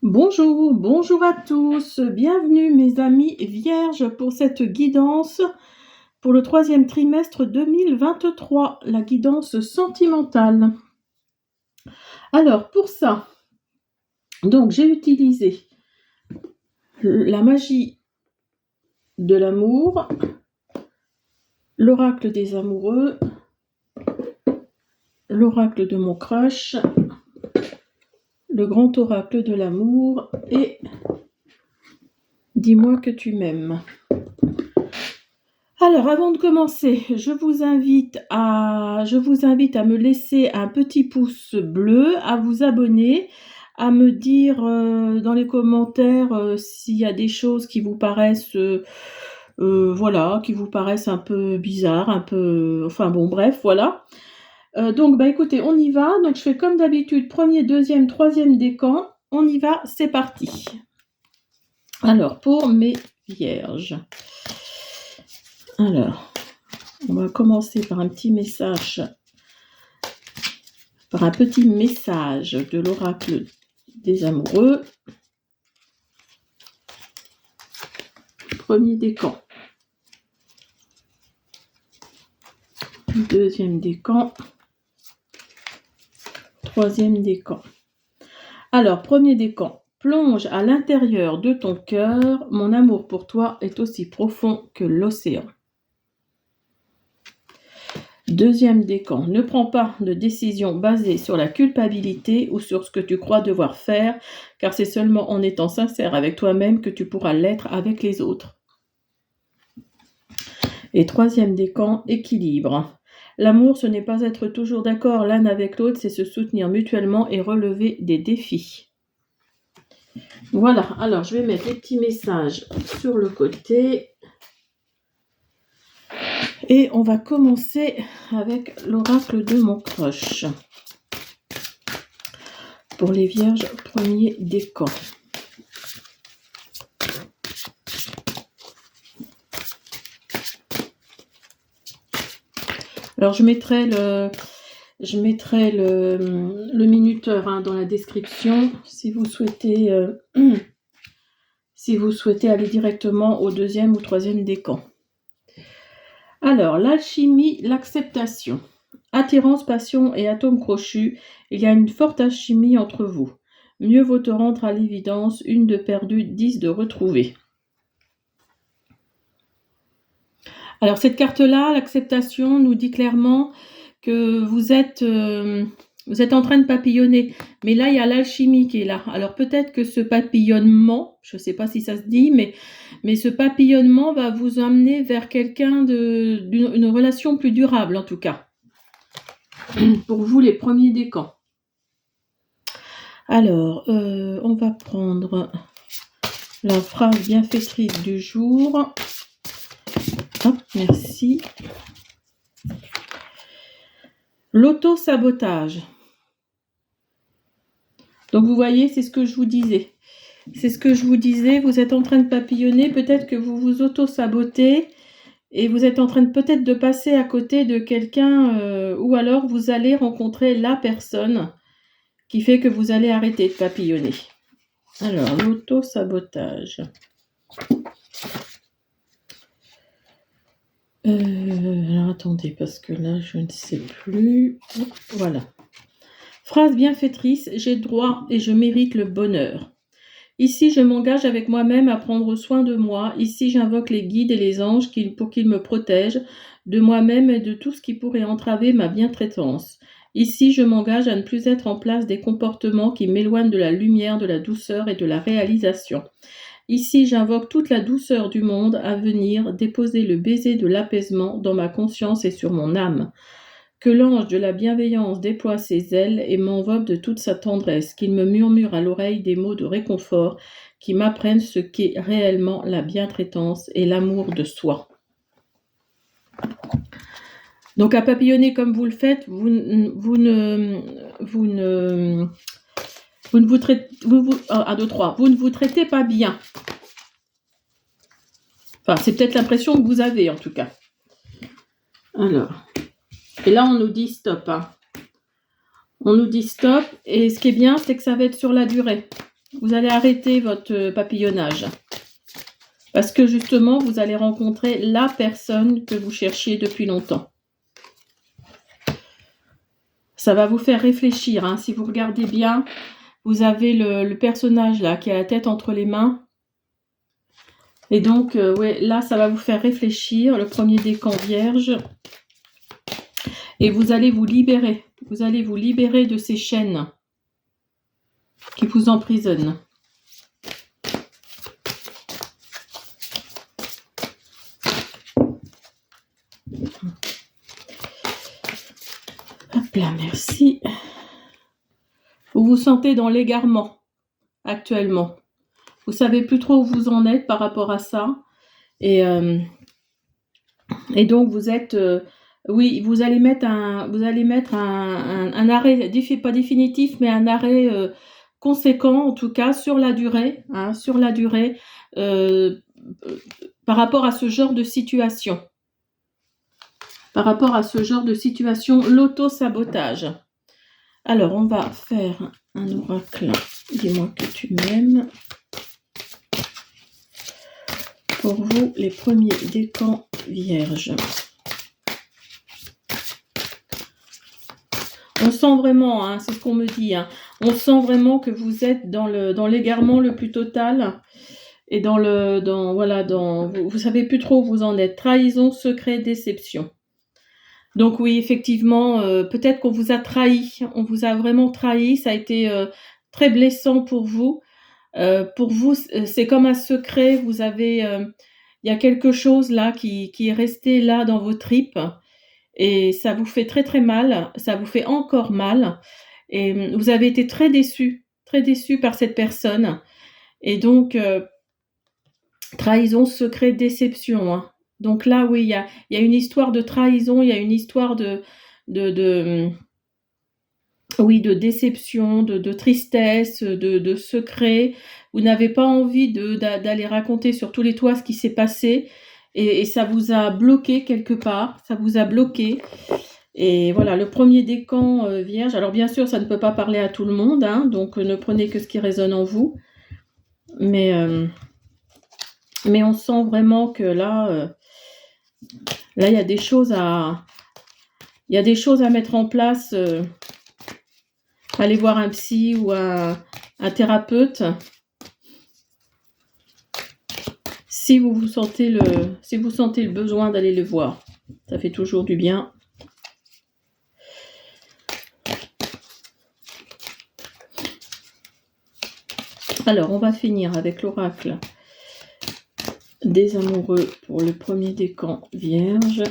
Bonjour, bonjour à tous, bienvenue mes amis vierges pour cette guidance pour le troisième trimestre 2023, la guidance sentimentale. Alors pour ça, donc j'ai utilisé la magie de l'amour, l'oracle des amoureux, l'oracle de mon crush, le grand oracle de l'amour et dis-moi que tu m'aimes. Alors, avant de commencer, je vous invite à me laisser un petit pouce bleu, à vous abonner, à me dire dans les commentaires s'il y a des choses qui vous paraissent, qui vous paraissent un peu bizarres, enfin bon, bref, voilà. Donc, écoutez, on y va. Donc, je fais comme d'habitude, premier, deuxième, troisième décan. On y va, c'est parti. Alors, pour mes vierges. Alors, on va commencer par un petit message de l'oracle des amoureux. Premier décan. Deuxième décan. Troisième décan. Alors, premier décan. Plonge à l'intérieur de ton cœur. Mon amour pour toi est aussi profond que l'océan. Deuxième décan, ne prends pas de décision basée sur la culpabilité ou sur ce que tu crois devoir faire, car c'est seulement en étant sincère avec toi-même que tu pourras l'être avec les autres. Et troisième décan, équilibre. L'amour, ce n'est pas être toujours d'accord l'un avec l'autre, c'est se soutenir mutuellement et relever des défis. Voilà, alors je vais mettre les petits messages sur le côté. Et on va commencer avec l'oracle de mon crush. Pour les vierges, premier décan. Alors je mettrai le minuteur dans la description si vous souhaitez aller directement au deuxième ou troisième décan. Alors, l'alchimie, l'acceptation. Attirance, passion et atome crochu, il y a une forte alchimie entre vous. Mieux vaut te rendre à l'évidence, 1 de perdu, 10 de retrouvé. Alors, cette carte-là, l'acceptation, nous dit clairement que vous êtes en train de papillonner. Mais là, il y a l'alchimie qui est là. Alors, peut-être que ce papillonnement, je ne sais pas si ça se dit, mais ce papillonnement va vous amener vers quelqu'un d'une relation plus durable, en tout cas. Pour vous, les premiers décans. Alors, on va prendre la phrase bienfaitrice du jour. Hop, merci. L'auto-sabotage. Donc, vous voyez, c'est ce que je vous disais. Vous êtes en train de papillonner. Peut-être que vous vous auto-sabotez et vous êtes en train peut-être de passer à côté de quelqu'un ou alors vous allez rencontrer la personne qui fait que vous allez arrêter de papillonner. Alors, l'auto-sabotage. Alors, attendez, parce que là, je ne sais plus. Voilà. Phrase bienfaitrice, j'ai droit et je mérite le bonheur. Ici, je m'engage avec moi-même à prendre soin de moi. Ici, j'invoque les guides et les anges pour qu'ils me protègent de moi-même et de tout ce qui pourrait entraver ma bientraitance. Ici, je m'engage à ne plus être en place des comportements qui m'éloignent de la lumière, de la douceur et de la réalisation. Ici, j'invoque toute la douceur du monde à venir déposer le baiser de l'apaisement dans ma conscience et sur mon âme. Que l'ange de la bienveillance déploie ses ailes et m'enveloppe de toute sa tendresse, qu'il me murmure à l'oreille des mots de réconfort qui m'apprennent ce qu'est réellement la bientraitance et l'amour de soi. Donc à papillonner comme vous le faites, vous ne vous traitez pas bien. Enfin, c'est peut-être l'impression que vous avez en tout cas. Alors, et là on nous dit stop. On nous dit stop, et ce qui est bien, c'est que ça va être sur la durée. Vous allez arrêter votre papillonnage. Parce que justement, vous allez rencontrer la personne que vous cherchiez depuis longtemps. Ça va vous faire réfléchir. Hein. Si vous regardez bien, vous avez le personnage là qui a la tête entre les mains. Et donc, ouais, là, ça va vous faire réfléchir. Le premier décan vierge. Et vous allez vous libérer. Vous allez vous libérer de ces chaînes qui vous emprisonnent. Hop là, merci. Vous vous sentez dans l'égarement actuellement. Vous savez plus trop où vous en êtes par rapport à ça. Et donc vous êtes, oui, vous allez mettre un arrêt, pas définitif, mais un arrêt conséquent en tout cas sur la durée, hein, par rapport à ce genre de situation. Par rapport à ce genre de situation, l'auto-sabotage. Alors, on va faire un oracle. Dis-moi que tu m'aimes. Pour vous, les premiers décans vierges. On sent vraiment, hein, c'est ce qu'on me dit, hein, on sent vraiment que vous êtes dans l'égarement le plus total. Et vous savez plus trop où vous en êtes. Trahison, secret, déception. Donc oui, effectivement, peut-être qu'on vous a trahi. On vous a vraiment trahi. Ça a été très blessant pour vous. Pour vous, c'est comme un secret. Vous avez, il y a quelque chose là qui est resté là dans vos tripes. Et ça vous fait très très mal. Ça vous fait encore mal. Et vous avez été très déçu par cette personne. Et donc, trahison, secret, déception. Hein. Donc là, oui, il y a une histoire de trahison, il y a une histoire de déception, de tristesse, de secret. Vous n'avez pas envie d'aller raconter sur tous les toits ce qui s'est passé et ça vous a bloqué quelque part, ça vous a bloqué. Et voilà, le premier décan vierge. Alors bien sûr, ça ne peut pas parler à tout le monde, hein, donc ne prenez que ce qui résonne en vous. Mais on sent vraiment que là, il y a des choses à mettre en place. Allez voir un psy ou un thérapeute. Si vous sentez le besoin d'aller le voir, ça fait toujours du bien. Alors, on va finir avec l'oracle des amoureux pour le premier décan vierge.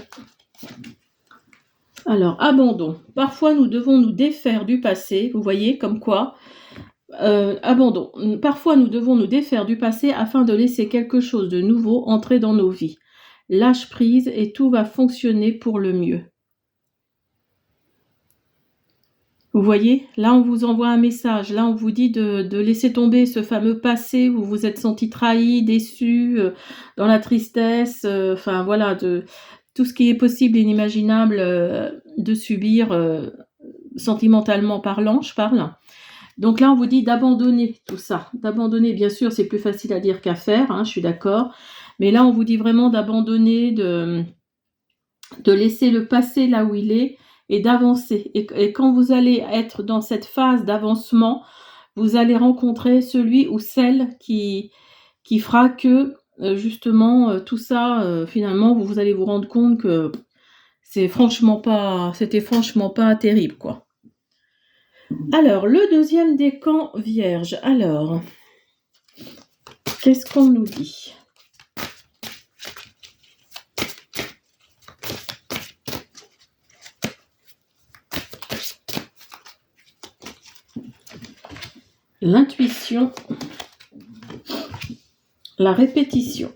Alors, abandon. Parfois, nous devons nous défaire du passé. Vous voyez, comme quoi. Abandon. Parfois, nous devons nous défaire du passé afin de laisser quelque chose de nouveau entrer dans nos vies. Lâche prise et tout va fonctionner pour le mieux. Vous voyez, là on vous envoie un message, là on vous dit de laisser tomber ce fameux passé où vous vous êtes senti trahi, déçu, dans la tristesse, enfin voilà, de tout ce qui est possible et inimaginable de subir sentimentalement parlant, je parle. Donc là on vous dit d'abandonner tout ça, d'abandonner, bien sûr c'est plus facile à dire qu'à faire, hein, je suis d'accord, mais là on vous dit vraiment d'abandonner, de laisser le passé là où il est, et d'avancer. Et quand vous allez être dans cette phase d'avancement, vous allez rencontrer celui ou celle qui fera que, justement, tout ça, finalement, vous allez vous rendre compte que c'était franchement pas terrible, quoi. Alors, le deuxième décan vierge. Alors, qu'est-ce qu'on nous dit ? L'intuition, la répétition.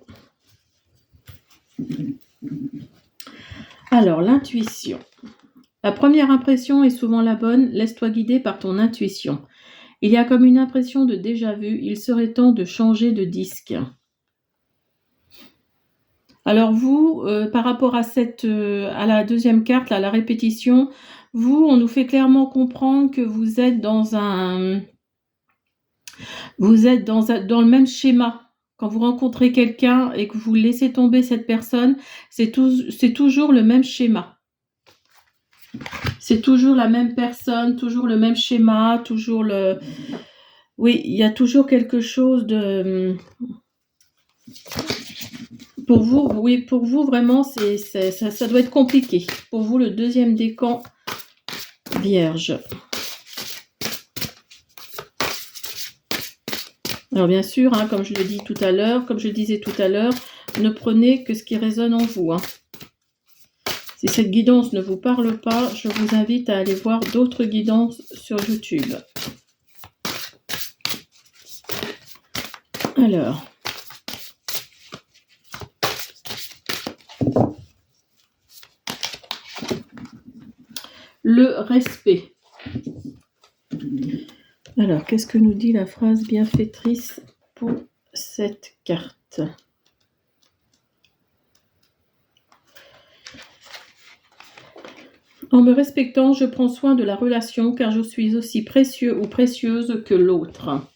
Alors, l'intuition. La première impression est souvent la bonne, laisse-toi guider par ton intuition. Il y a comme une impression de déjà-vu, il serait temps de changer de disque. Alors vous, par rapport à à la deuxième carte, là, la répétition, vous, on nous fait clairement comprendre que vous êtes dans Vous êtes dans le même schéma. Quand vous rencontrez quelqu'un et que vous laissez tomber cette personne, c'est toujours le même schéma. C'est toujours la même personne, toujours le même schéma, toujours le... Oui, il y a toujours quelque chose de... Pour vous, oui, pour vous, vraiment, ça doit être compliqué. Pour vous, le deuxième décan, Vierge. Alors bien sûr, hein, comme je le dis tout à l'heure, comme je disais tout à l'heure, ne prenez que ce qui résonne en vous. Hein. Si cette guidance ne vous parle pas, je vous invite à aller voir d'autres guidances sur YouTube. Alors, le respect. Alors, qu'est-ce que nous dit la phrase bienfaitrice pour cette carte ? En me respectant, je prends soin de la relation car je suis aussi précieux ou précieuse que l'autre.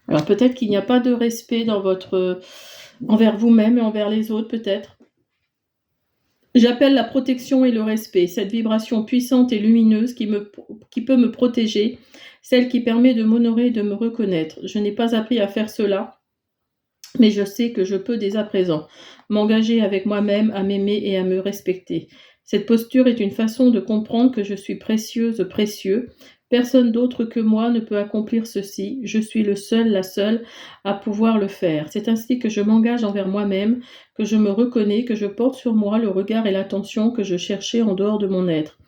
Alors peut-être qu'il n'y a pas de respect dans envers vous-même et envers les autres peut-être. J'appelle la protection et le respect, cette vibration puissante et lumineuse qui peut me protéger, celle qui permet de m'honorer et de me reconnaître. Je n'ai pas appris à faire cela, mais je sais que je peux dès à présent m'engager avec moi-même à m'aimer et à me respecter. Cette posture est une façon de comprendre que je suis précieuse, précieux. Personne d'autre que moi ne peut accomplir ceci. Je suis le seul, la seule à pouvoir le faire. C'est ainsi que je m'engage envers moi-même, que je me reconnais, que je porte sur moi le regard et l'attention que je cherchais en dehors de mon être.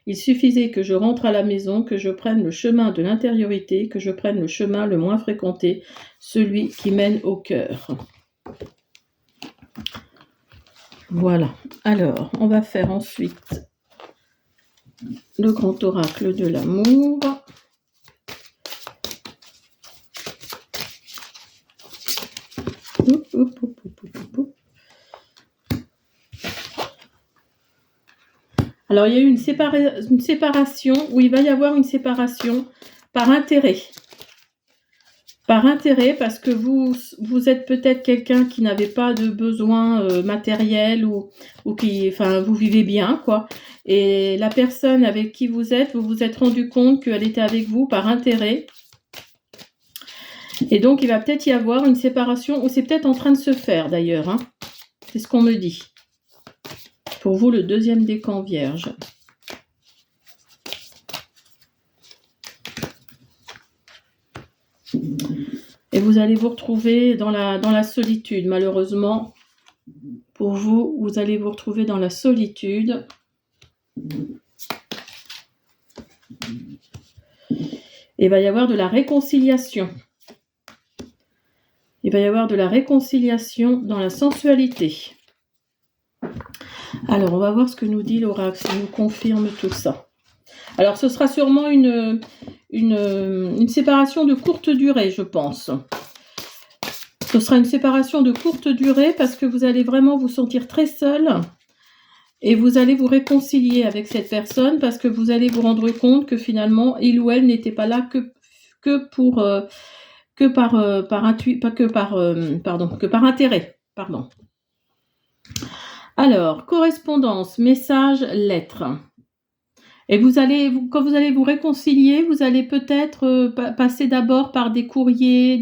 Il suffisait que je rentre à la maison, que je prenne le chemin de l'intériorité, que je prenne le chemin le moins fréquenté, celui qui mène au cœur. Voilà. Alors, on va faire ensuite le grand oracle de l'amour. Alors, il y a eu une séparation, où il va y avoir une séparation par intérêt. Par intérêt, parce que vous êtes peut-être quelqu'un qui n'avait pas de besoin matériel ou qui, enfin, vous vivez bien, quoi. Et la personne avec qui vous vous êtes rendu compte qu'elle était avec vous par intérêt. Et donc, il va peut-être y avoir une séparation, ou c'est peut-être en train de se faire d'ailleurs. Hein. C'est ce qu'on me dit. Pour vous, le deuxième décan Vierge. Et vous allez vous retrouver dans la solitude, malheureusement. Pour vous, vous allez vous retrouver dans la solitude. Et il va y avoir de la réconciliation. Il va y avoir de la réconciliation dans la sensualité. Alors, on va voir ce que nous dit l'oracle, ça nous confirme tout ça. Alors, ce sera sûrement une séparation de courte durée, je pense. Ce sera une séparation de courte durée parce que vous allez vraiment vous sentir très seul et vous allez vous réconcilier avec cette personne parce que vous allez vous rendre compte que finalement, il ou elle n'était pas là que par intérêt. Pardon. Alors, correspondance, message, lettre. Et quand vous allez vous réconcilier, vous allez peut-être passer d'abord par des courriers,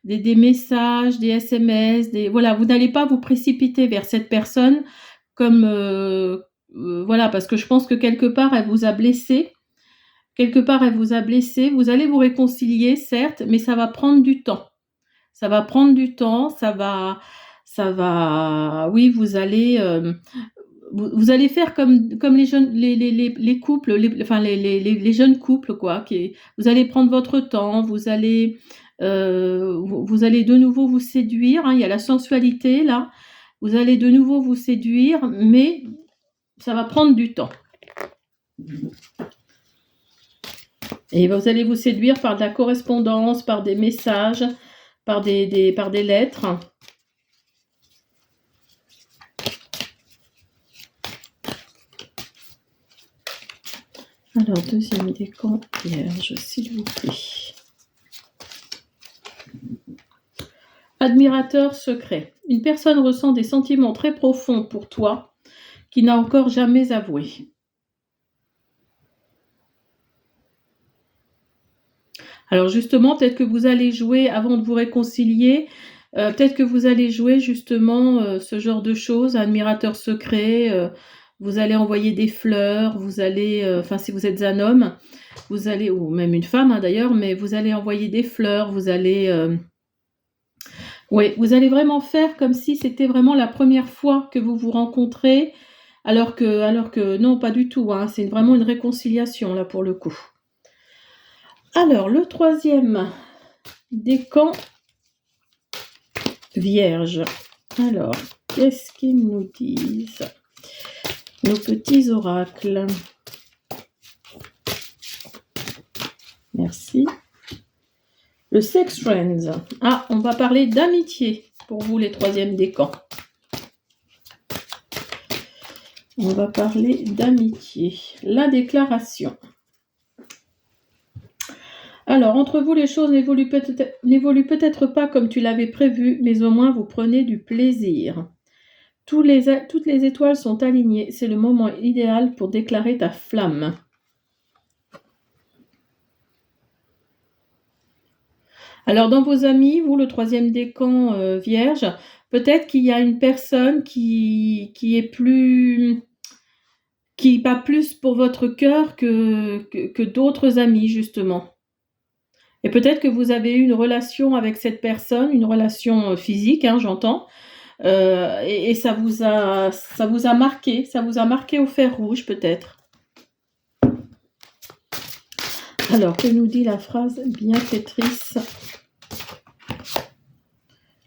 des messages, des SMS, voilà, vous n'allez pas vous précipiter vers cette personne comme voilà, parce que je pense que quelque part elle vous a blessé. Vous allez vous réconcilier, certes, mais ça va prendre du temps. Oui, vous allez faire comme les jeunes, les couples, les jeunes couples, quoi. Vous allez prendre votre temps, vous allez de nouveau vous séduire. Hein, il y a la sensualité là. Vous allez de nouveau vous séduire, mais ça va prendre du temps. Et vous allez vous séduire par de la correspondance, par des messages, par des lettres. Alors, deuxième décan vierge, s'il vous plaît. Admirateur secret. Une personne ressent des sentiments très profonds pour toi qui n'a encore jamais avoué. Alors justement, peut-être que vous allez jouer, avant de vous réconcilier, peut-être que vous allez jouer justement ce genre de choses, admirateur secret, vous allez envoyer des fleurs, vous allez, enfin si vous êtes un homme, vous allez, ou même une femme d'ailleurs, mais vous allez envoyer des fleurs, vous allez... oui, vous allez vraiment faire comme si c'était vraiment la première fois que vous vous rencontrez, alors que non, pas du tout, hein, c'est vraiment une réconciliation là pour le coup. Alors, le troisième décan vierge. Alors, qu'est-ce qu'ils nous disent, nos petits oracles? Merci. Le Sex Friends. Ah, on va parler d'amitié pour vous, les troisièmes décans. On va parler d'amitié. La déclaration. Alors, entre vous, les choses n'évoluent peut-être pas comme tu l'avais prévu, mais au moins vous prenez du plaisir. Toutes les étoiles sont alignées. C'est le moment idéal pour déclarer ta flamme. Alors, dans vos amis, vous, le troisième décan vierge, peut-être qu'il y a une personne qui bat plus pour votre cœur que d'autres amis, justement. Et peut-être que vous avez eu une relation avec cette personne, une relation physique, hein, j'entends, et ça vous a marqué au fer rouge, peut-être. Alors, que nous dit la phrase bienfaitrice?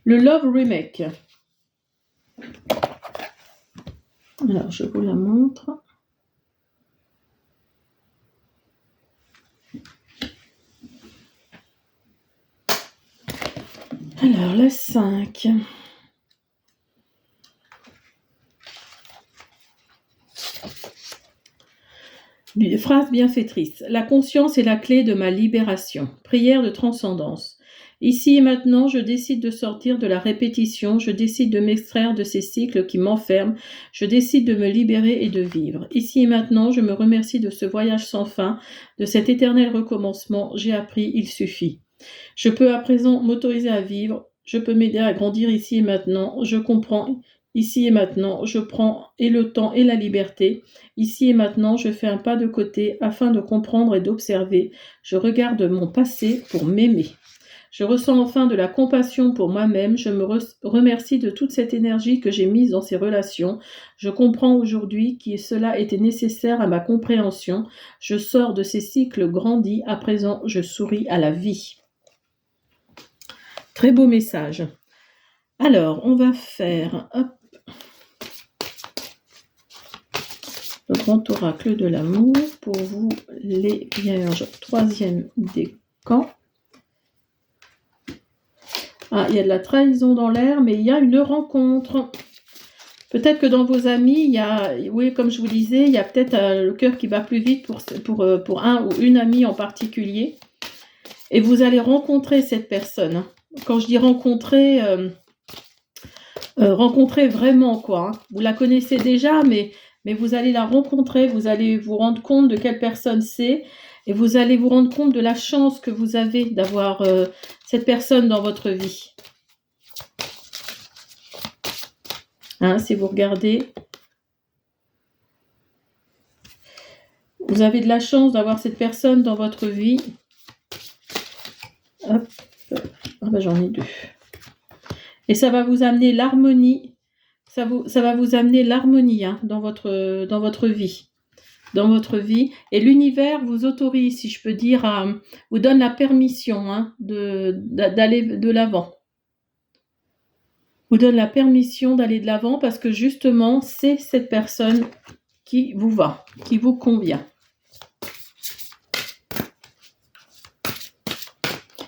Le Love Remake. Alors, je vous la montre. Alors, la 5. Phrase bienfaitrice. La conscience est la clé de ma libération. Prière de transcendance. Ici et maintenant, je décide de sortir de la répétition, je décide de m'extraire de ces cycles qui m'enferment, je décide de me libérer et de vivre. Ici et maintenant, je me remercie de ce voyage sans fin, de cet éternel recommencement. J'ai appris, il suffit. Je peux à présent m'autoriser à vivre, je peux m'aider à grandir ici et maintenant, je comprends ici et maintenant, je prends et le temps et la liberté. Ici et maintenant, je fais un pas de côté afin de comprendre et d'observer. Je regarde mon passé pour m'aimer. Je ressens enfin de la compassion pour moi-même. Je me remercie de toute cette énergie que j'ai mise dans ces relations. Je comprends aujourd'hui que cela était nécessaire à ma compréhension. Je sors de ces cycles grandis. À présent, je souris à la vie. Très beau message. Alors, on va faire le grand oracle de l'amour pour vous, les vierges, troisième décan. Ah, il y a de la trahison dans l'air, mais il y a une rencontre. Peut-être que dans vos amis, il y a, oui, comme je vous disais, il y a peut-être le cœur qui bat plus vite pour un ou une amie en particulier. Et vous allez rencontrer cette personne. Quand je dis rencontrer, rencontrer vraiment, quoi. Hein. Vous la connaissez déjà, mais vous allez la rencontrer, vous allez vous rendre compte de quelle personne c'est, et vous allez vous rendre compte de la chance que vous avez d'avoir cette personne dans votre vie. Hein, si vous regardez, vous avez de la chance d'avoir cette personne dans votre vie. Hop. Ah ben, j'en ai deux. Et ça va vous amener l'harmonie. Ça va vous amener l'harmonie hein, dans votre vie. Dans votre vie. Et l'univers vous autorise, si je peux dire, vous donne la permission hein, d'aller de l'avant. Vous donne la permission d'aller de l'avant parce que justement, c'est cette personne qui vous va, qui vous convient.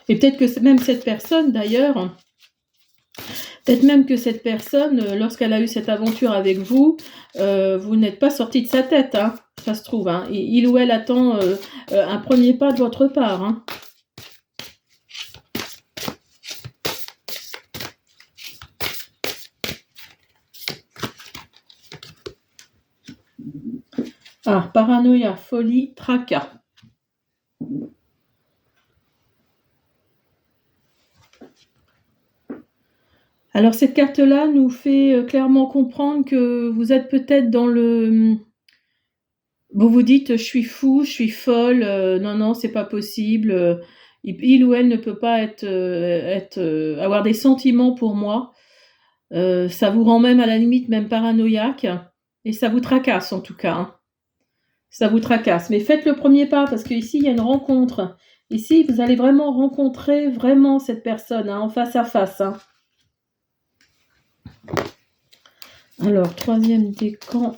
Et peut-être que même cette personne, d'ailleurs, peut-être même que cette personne, lorsqu'elle a eu cette aventure avec vous, vous n'êtes pas sorti de sa tête. Hein. ça se trouve. Hein. Il ou elle attend un premier pas de votre part. Hein. Ah, paranoïa, folie, tracas. Alors cette carte-là nous fait clairement comprendre que vous êtes peut-être dans le... Vous vous dites, je suis fou, je suis folle, non, c'est pas possible. Il ou elle ne peut pas avoir des sentiments pour moi. Ça vous rend même à la limite même paranoïaque. Et ça vous tracasse en tout cas. Hein. Ça vous tracasse. Mais faites le premier pas parce qu'ici, il y a une rencontre. Ici, vous allez vraiment rencontrer vraiment cette personne hein, en face à face. Hein. Alors, troisième décan.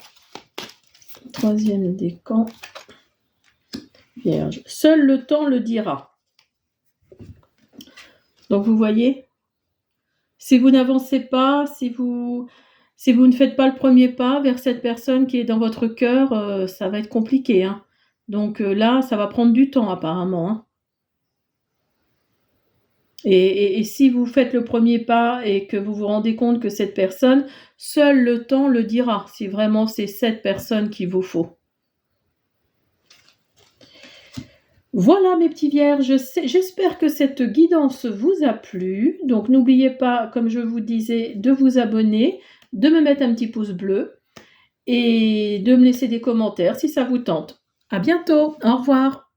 Vierge. Seul le temps le dira. Donc, vous voyez, si vous n'avancez pas, si vous ne faites pas le premier pas vers cette personne qui est dans votre cœur, ça va être compliqué. Hein. Donc là, ça va prendre du temps apparemment. Hein. Et si vous faites le premier pas et que vous vous rendez compte que cette personne, seul le temps le dira, si vraiment c'est cette personne qu'il vous faut. Voilà mes petits vierges, j'espère que cette guidance vous a plu. Donc n'oubliez pas, comme je vous disais, de vous abonner, de me mettre un petit pouce bleu et de me laisser des commentaires si ça vous tente. À bientôt, au revoir.